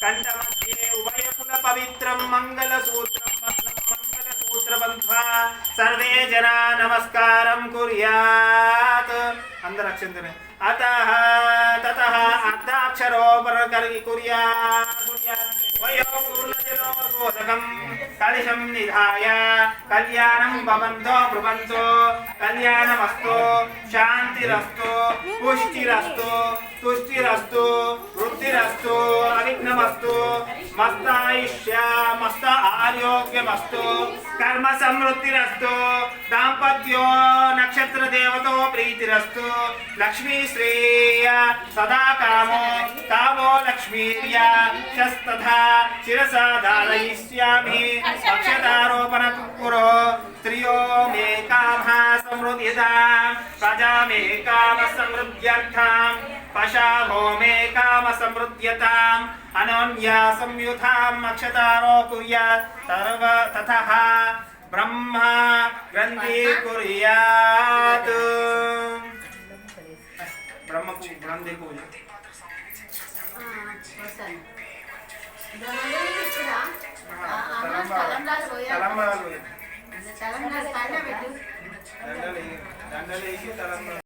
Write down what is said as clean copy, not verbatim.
కంఠमध्ये ఉభయకుల పవిత్రం మంగళసూత్రం మంగళసూత్రబంధ్వా సర్వే జనా నమస్కారం కుర్యాత్. అందరు అక్షంతనే అతః తతః అర్ధాక్షరోపరకరి కుర్యాత్ వయోపూర్ణజలోదకం కలశం నిధాయ కళ్యాణం భవంతో బ్రువంతో కళ్యాణమస్తు శాంతిరస్తు పుష్టిరస్తు తుష్టిరస్తు వృద్ధిరస్తు అవిఘ్నమస్తు మస్తాయుష్య మస్త ఆరోగ్యమస్తు కర్మ సమృద్ధిరస్తు దాంపత్యో నక్షత్ర దేవతో ప్రీతిరస్తు లక్ష్మీ శ్రేయ సదా కామో కామో లక్ష్మీర్య శస్తథా శిరసా ధారయిష్యామి అక్షతారోపణ కురో స్త్రియో మే కామః సమృద్ధ్యతాం ప్రజా మే కామ సమృద్ధ్యర్థాం పశాభో మే కామ సమృద్ధ్యతాం అనన్యా సంయుతాం అక్షతారో కుర్యాత్ తతః బ్రహ్మ గ్రంథి కుర్యాత్. బ్రహ్మ గ్రంథి పూజ దండలేసి తలంబ్రాలు